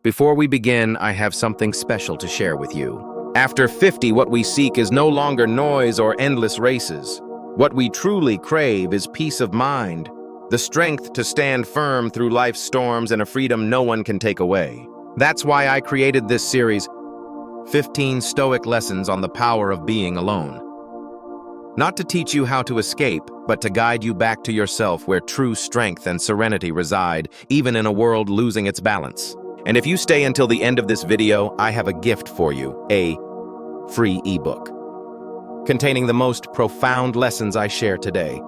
Before we begin, I have something special to share with you. After 50, what we seek is no longer noise or endless races. What we truly crave is peace of mind, the strength to stand firm through life's storms, and a freedom no one can take away. That's why I created this series, 15 Stoic Lessons on the Power of Being Alone. Not to teach you how to escape, but to guide you back to yourself where true strength and serenity reside, even in a world losing its balance. And if you stay until the end of this video, I have a gift for you, a free ebook containing the most profound lessons I share today.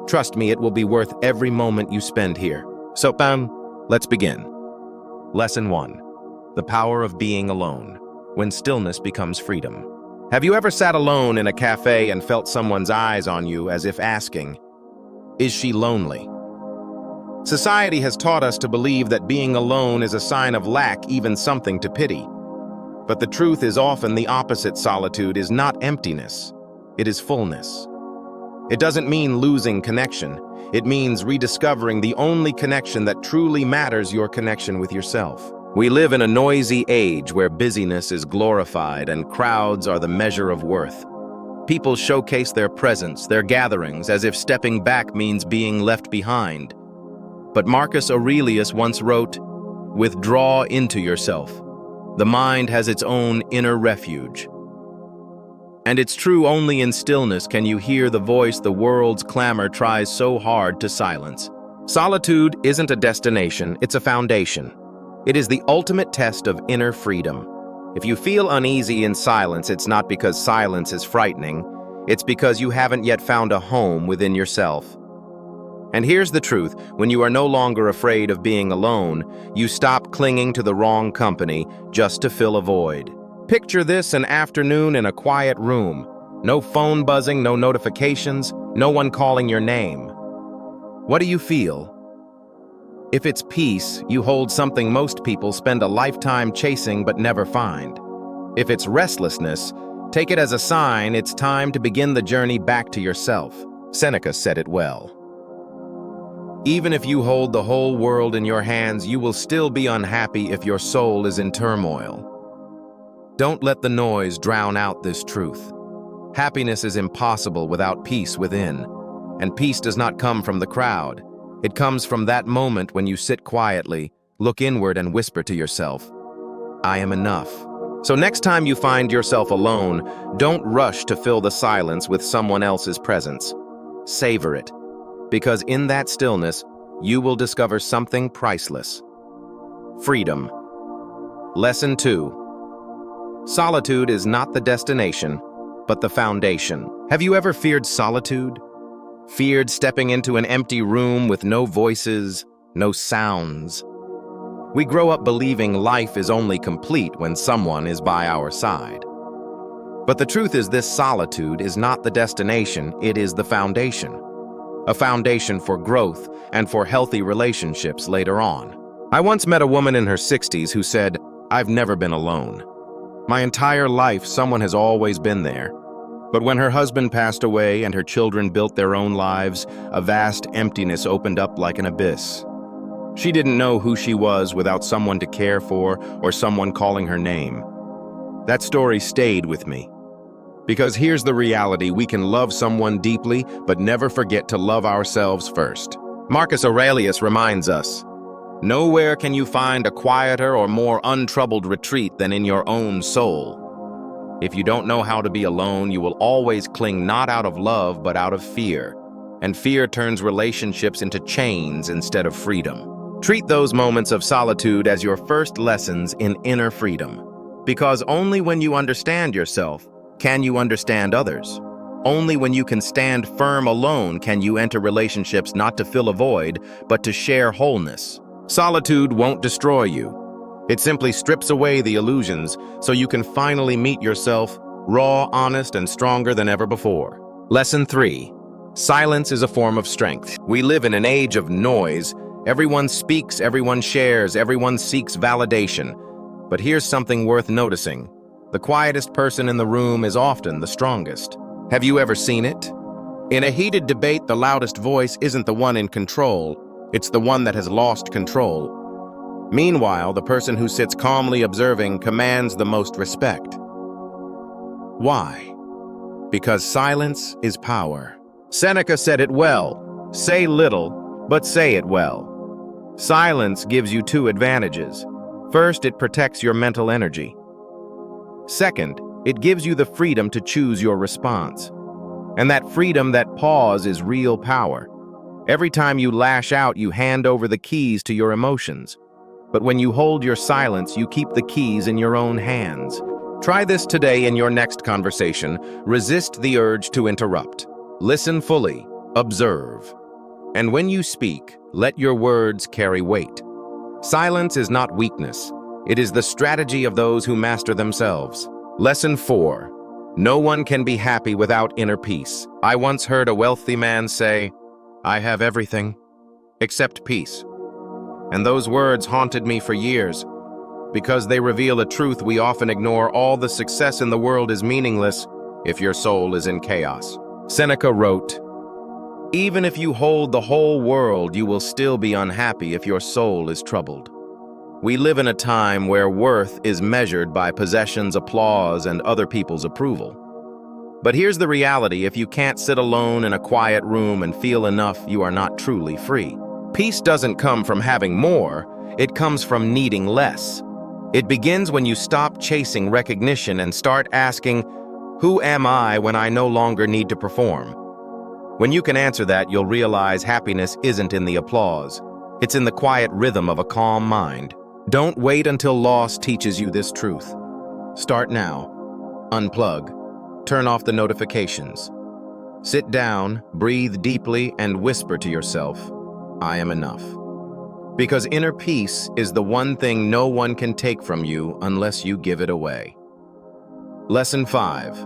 Trust me, it will be worth every moment you spend here. So, let's begin. Lesson 1. The power of being alone, when stillness becomes freedom. Have you ever sat alone in a cafe and felt someone's eyes on you as if asking, "Is she lonely?" Society has taught us to believe that being alone is a sign of lack, even something to pity. But the truth is often the opposite. Solitude is not emptiness, it is fullness. It doesn't mean losing connection. It means rediscovering the only connection that truly matters, your connection with yourself. We live in a noisy age where busyness is glorified and crowds are the measure of worth. People showcase their presence, their gatherings, as if stepping back means being left behind. But Marcus Aurelius once wrote, "Withdraw into yourself. The mind has its own inner refuge." And it's true, only in stillness can you hear the voice the world's clamor tries so hard to silence. Solitude isn't a destination, it's a foundation. It is the ultimate test of inner freedom. If you feel uneasy in silence, it's not because silence is frightening, it's because you haven't yet found a home within yourself. And here's the truth, when you are no longer afraid of being alone, you stop clinging to the wrong company just to fill a void. Picture this: an afternoon in a quiet room. No phone buzzing, no notifications, no one calling your name. What do you feel? If it's peace, you hold something most people spend a lifetime chasing but never find. If it's restlessness, take it as a sign it's time to begin the journey back to yourself. Seneca said it well. Even if you hold the whole world in your hands, you will still be unhappy if your soul is in turmoil. Don't let the noise drown out this truth. Happiness is impossible without peace within, and peace does not come from the crowd. It comes from that moment when you sit quietly, look inward, and whisper to yourself, "I am enough." So next time you find yourself alone, don't rush to fill the silence with someone else's presence. Savor it, because in that stillness, you will discover something priceless. Freedom. Lesson 2. Solitude is not the destination, but the foundation. Have you ever feared solitude? Feared stepping into an empty room with no voices, no sounds? We grow up believing life is only complete when someone is by our side. But the truth is, this solitude is not the destination, it is the foundation. A foundation for growth and for healthy relationships later on. I once met a woman in her 60s who said, "I've never been alone. My entire life, someone has always been there. But when her husband passed away and her children built their own lives, a vast emptiness opened up like an abyss. She didn't know who she was without someone to care for or someone calling her name." That story stayed with me. Because here's the reality: we can love someone deeply, but never forget to love ourselves first. Marcus Aurelius reminds us, "Nowhere can you find a quieter or more untroubled retreat than in your own soul." If you don't know how to be alone, you will always cling not out of love, but out of fear. And fear turns relationships into chains instead of freedom. Treat those moments of solitude as your first lessons in inner freedom. Because only when you understand yourself can you understand others. Only when you can stand firm alone can you enter relationships not to fill a void, but to share wholeness. Solitude won't destroy you. It simply strips away the illusions so you can finally meet yourself, raw, honest, and stronger than ever before. Lesson 3. Silence is a form of strength. We live in an age of noise. Everyone speaks, everyone shares, everyone seeks validation. But here's something worth noticing. The quietest person in the room is often the strongest. Have you ever seen it? In a heated debate, the loudest voice isn't the one in control. It's the one that has lost control. Meanwhile, the person who sits calmly observing commands the most respect. Why? Because silence is power. Seneca said it well: say little, but say it well. Silence gives you two advantages. First, it protects your mental energy. Second, it gives you the freedom to choose your response. And that freedom, that pause, is real power. Every time you lash out, you hand over the keys to your emotions. But when you hold your silence, you keep the keys in your own hands. Try this today in your next conversation. Resist the urge to interrupt. Listen fully. Observe. And when you speak, let your words carry weight. Silence is not weakness. It is the strategy of those who master themselves. Lesson 4. No one can be happy without inner peace. I once heard a wealthy man say, "I have everything except peace." And those words haunted me for years, because they reveal a truth we often ignore: all the success in the world is meaningless if your soul is in chaos. Seneca wrote, "Even if you hold the whole world, you will still be unhappy if your soul is troubled." We live in a time where worth is measured by possessions, applause, and other people's approval. But here's the reality: if you can't sit alone in a quiet room and feel enough, you are not truly free. Peace doesn't come from having more, it comes from needing less. It begins when you stop chasing recognition and start asking, who am I when I no longer need to perform? When you can answer that, you'll realize happiness isn't in the applause. It's in the quiet rhythm of a calm mind. Don't wait until loss teaches you this truth. Start now. Unplug. Turn off the notifications. Sit down, breathe deeply, and whisper to yourself, I am enough. Because inner peace is the one thing no one can take from you unless you give it away. Lesson 5.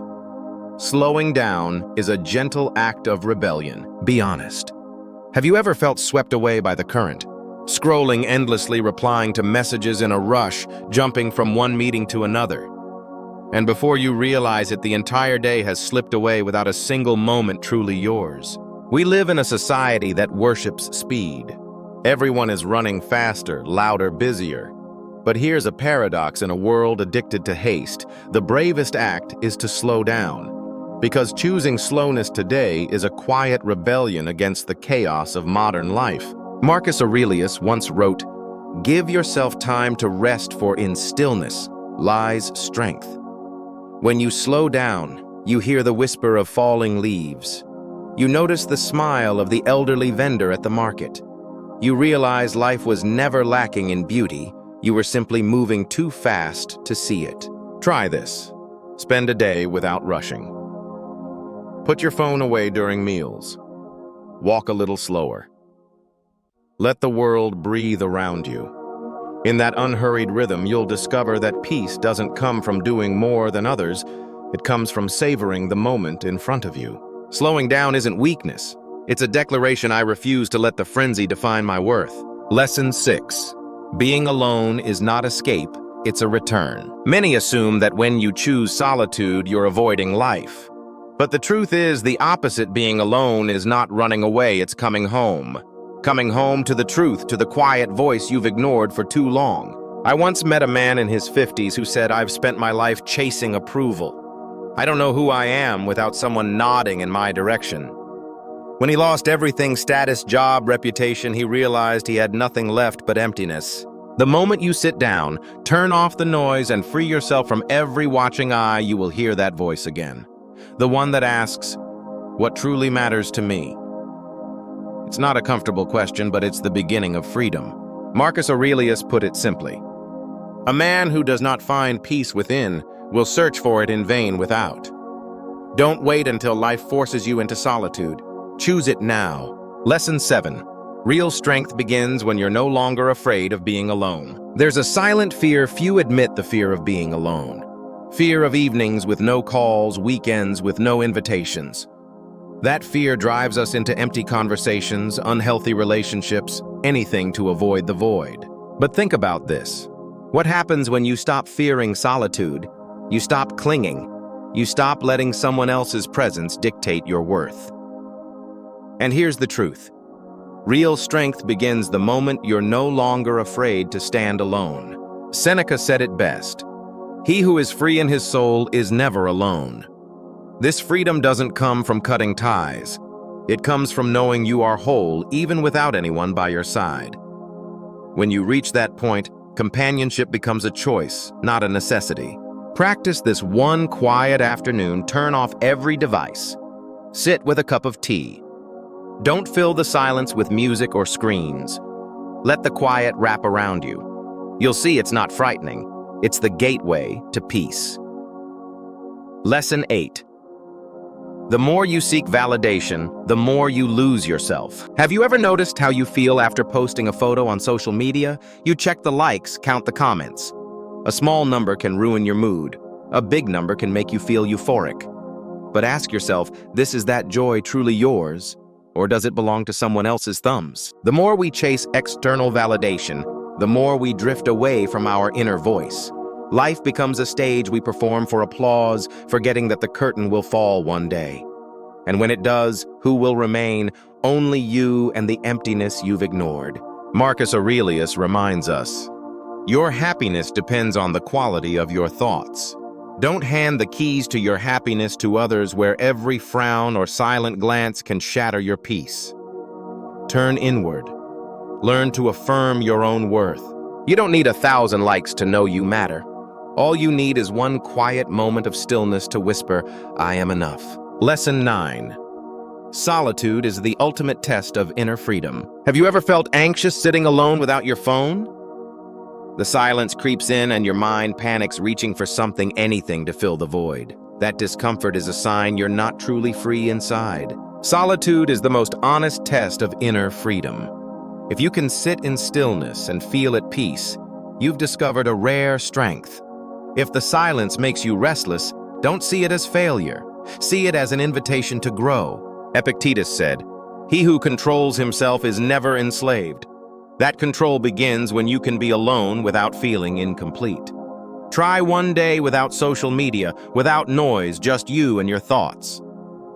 Slowing down is a gentle act of rebellion. Be honest. Have you ever felt swept away by the current? Scrolling endlessly, replying to messages in a rush, jumping from one meeting to another. And before you realize it, the entire day has slipped away without a single moment truly yours. We live in a society that worships speed. Everyone is running faster, louder, busier. But here's a paradox: in a world addicted to haste, the bravest act is to slow down. Because choosing slowness today is a quiet rebellion against the chaos of modern life. Marcus Aurelius once wrote, "Give yourself time to rest, for in stillness lies strength." When you slow down, you hear the whisper of falling leaves. You notice the smile of the elderly vendor at the market. You realize life was never lacking in beauty. You were simply moving too fast to see it. Try this. Spend a day without rushing. Put your phone away during meals. Walk a little slower. Let the world breathe around you. In that unhurried rhythm, you'll discover that peace doesn't come from doing more than others. It comes from savoring the moment in front of you. Slowing down isn't weakness. It's a declaration: I refuse to let the frenzy define my worth. Lesson 6. Being alone is not escape, it's a return. Many assume that when you choose solitude, you're avoiding life. But the truth is, the opposite: being alone is not running away, it's coming home. Coming home to the truth, to the quiet voice you've ignored for too long. I once met a man in his 50s who said, "I've spent my life chasing approval. I don't know who I am without someone nodding in my direction." When he lost everything, status, job, reputation, he realized he had nothing left but emptiness. The moment you sit down, turn off the noise, and free yourself from every watching eye, you will hear that voice again. The one that asks, "What truly matters to me?" It's not a comfortable question, but it's the beginning of freedom. Marcus Aurelius put it simply: "A man who does not find peace within will search for it in vain without." Don't wait until life forces you into solitude. Choose it now. Lesson 7. Real strength begins when you're no longer afraid of being alone. There's a silent fear few admit: the fear of being alone. Fear of evenings with no calls, weekends with no invitations. That fear drives us into empty conversations, unhealthy relationships, anything to avoid the void. But think about this. What happens when you stop fearing solitude? You stop clinging. You stop letting someone else's presence dictate your worth. And here's the truth. Real strength begins the moment you're no longer afraid to stand alone. Seneca said it best. He who is free in his soul is never alone. This freedom doesn't come from cutting ties. It comes from knowing you are whole even without anyone by your side. When you reach that point, companionship becomes a choice, not a necessity. Practice this one quiet afternoon. Turn off every device. Sit with a cup of tea. Don't fill the silence with music or screens. Let the quiet wrap around you. You'll see it's not frightening. It's the gateway to peace. Lesson 8. The more you seek validation, the more you lose yourself. Have you ever noticed how you feel after posting a photo on social media? You check the likes, count the comments. A small number can ruin your mood. A big number can make you feel euphoric. But ask yourself, is that joy truly yours? Or does it belong to someone else's thumbs? The more we chase external validation, the more we drift away from our inner voice. Life becomes a stage we perform for applause, forgetting that the curtain will fall one day. And when it does, who will remain? Only you and the emptiness you've ignored. Marcus Aurelius reminds us, your happiness depends on the quality of your thoughts. Don't hand the keys to your happiness to others where every frown or silent glance can shatter your peace. Turn inward. Learn to affirm your own worth. You don't need 1,000 likes to know you matter. All you need is one quiet moment of stillness to whisper, I am enough. Lesson 9. Solitude is the ultimate test of inner freedom. Have you ever felt anxious sitting alone without your phone? The silence creeps in and your mind panics, reaching for something, anything to fill the void. That discomfort is a sign you're not truly free inside. Solitude is the most honest test of inner freedom. If you can sit in stillness and feel at peace, you've discovered a rare strength. If the silence makes you restless, don't see it as failure. See it as an invitation to grow. Epictetus said, "He who controls himself is never enslaved." That control begins when you can be alone without feeling incomplete. Try one day without social media, without noise, just you and your thoughts.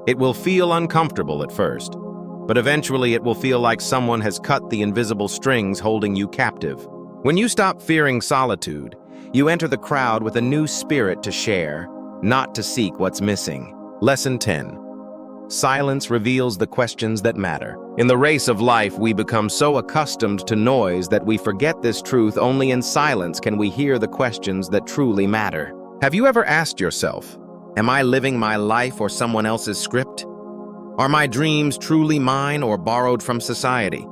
It will feel uncomfortable at first, but eventually it will feel like someone has cut the invisible strings holding you captive. When you stop fearing solitude, you enter the crowd with a new spirit to share, not to seek what's missing. Lesson 10. Silence reveals the questions that matter. In the race of life, we become so accustomed to noise that we forget this truth. Only in silence can we hear the questions that truly matter. Have you ever asked yourself, am I living my life or someone else's script? Are my dreams truly mine or borrowed from society?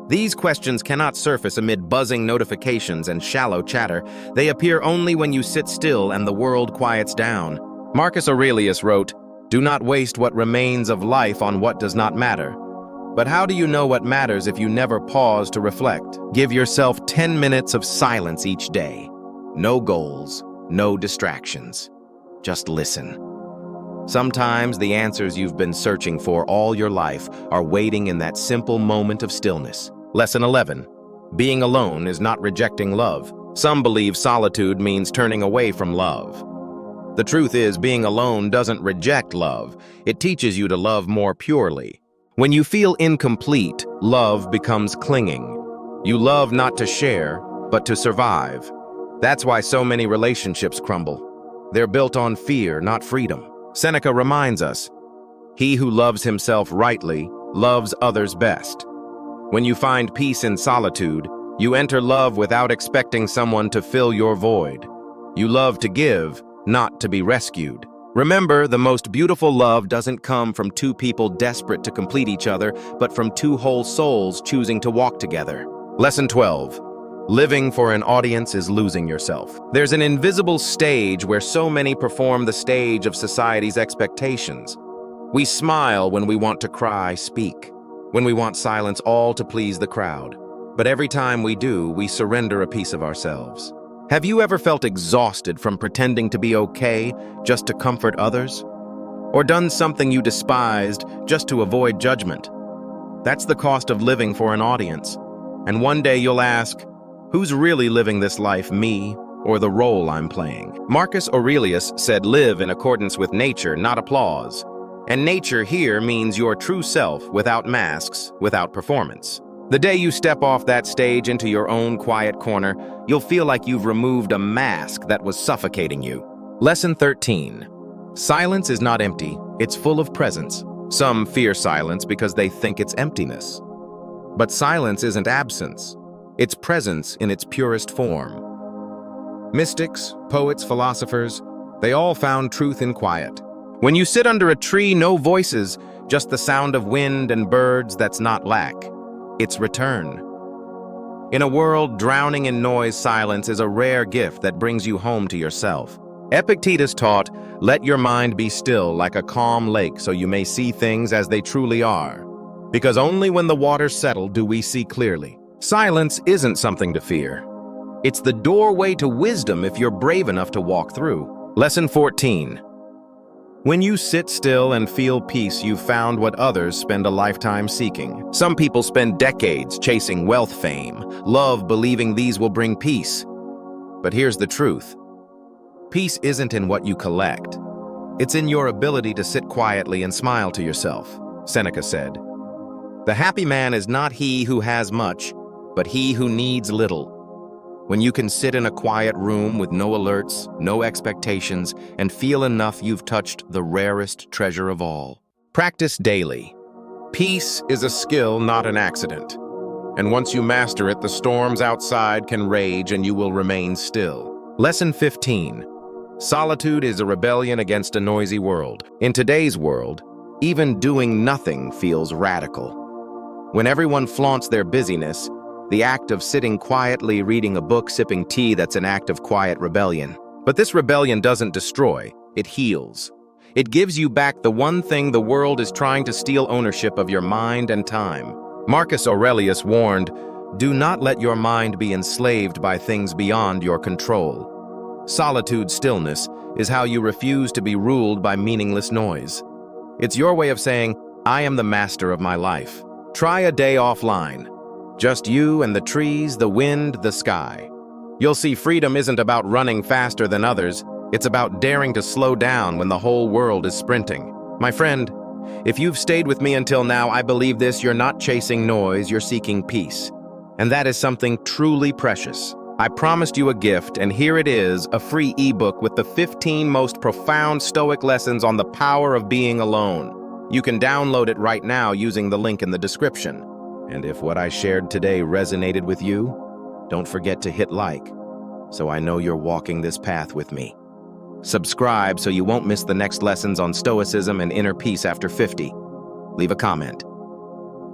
These questions cannot surface amid buzzing notifications and shallow chatter. They appear only when you sit still and the world quiets down. Marcus Aurelius wrote, "Do not waste what remains of life on what does not matter." But how do you know what matters if you never pause to reflect? Give yourself 10 minutes of silence each day. No goals, no distractions. Just listen. Sometimes the answers you've been searching for all your life are waiting in that simple moment of stillness. Lesson 11. Being alone is not rejecting love. Some believe solitude means turning away from love. The truth is, being alone doesn't reject love. It teaches you to love more purely. When you feel incomplete, love becomes clinging. You love not to share, but to survive. That's why so many relationships crumble. They're built on fear, not freedom. Seneca reminds us, "He who loves himself rightly loves others best." When you find peace in solitude, you enter love without expecting someone to fill your void. You love to give, not to be rescued. Remember, the most beautiful love doesn't come from two people desperate to complete each other, but from two whole souls choosing to walk together. Lesson 12. Living for an audience is losing yourself. There's an invisible stage where so many perform the stage of society's expectations. We smile when we want to cry, speak. When we want silence, all to please the crowd. But every time we do, we surrender a piece of ourselves. Have you ever felt exhausted from pretending to be okay just to comfort others? Or done something you despised just to avoid judgment? That's the cost of living for an audience. And one day you'll ask, who's really living this life, me or the role I'm playing? Marcus Aurelius said, live in accordance with nature, not applause. And nature here means your true self without masks, without performance. The day you step off that stage into your own quiet corner, you'll feel like you've removed a mask that was suffocating you. Lesson 13. Silence is not empty, it's full of presence. Some fear silence because they think it's emptiness. But silence isn't absence, it's presence in its purest form. Mystics, poets, philosophers, they all found truth in quiet. When you sit under a tree, no voices, just the sound of wind and birds, that's not lack. It's return. In a world drowning in noise, silence is a rare gift that brings you home to yourself. Epictetus taught, "Let your mind be still like a calm lake so you may see things as they truly are. Because only when the waters settle do we see clearly." Silence isn't something to fear. It's the doorway to wisdom if you're brave enough to walk through. Lesson 14. When you sit still and feel peace, you've found what others spend a lifetime seeking. Some people spend decades chasing wealth, fame, love, believing these will bring peace. But here's the truth. Peace isn't in what you collect. It's in your ability to sit quietly and smile to yourself, Seneca said. The happy man is not he who has much, but he who needs little. When you can sit in a quiet room with no alerts, no expectations, and feel enough you've touched the rarest treasure of all. Practice daily. Peace is a skill, not an accident. And once you master it, the storms outside can rage and you will remain still. Lesson 15. Solitude is a rebellion against a noisy world. In today's world, even doing nothing feels radical. When everyone flaunts their busyness, the act of sitting quietly, reading a book, sipping tea, that's an act of quiet rebellion. But this rebellion doesn't destroy, it heals. It gives you back the one thing the world is trying to steal: ownership of your mind and time. Marcus Aurelius warned, "Do not let your mind be enslaved by things beyond your control." Solitude, stillness, is how you refuse to be ruled by meaningless noise. It's your way of saying, "I am the master of my life." Try a day offline. Just you and the trees, the wind, the sky. You'll see freedom isn't about running faster than others. It's about daring to slow down when the whole world is sprinting. My friend, if you've stayed with me until now, I believe this: you're not chasing noise, you're seeking peace. And that is something truly precious. I promised you a gift, and here it is, a free ebook with the 15 most profound Stoic lessons on the power of being alone. You can download it right now using the link in the description. And if what I shared today resonated with you, don't forget to hit like, so I know you're walking this path with me. Subscribe so you won't miss the next lessons on Stoicism and inner peace after 50. Leave a comment.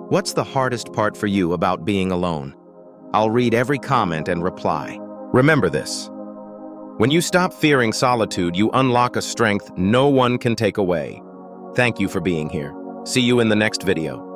What's the hardest part for you about being alone? I'll read every comment and reply. Remember this: when you stop fearing solitude, you unlock a strength no one can take away. Thank you for being here. See you in the next video.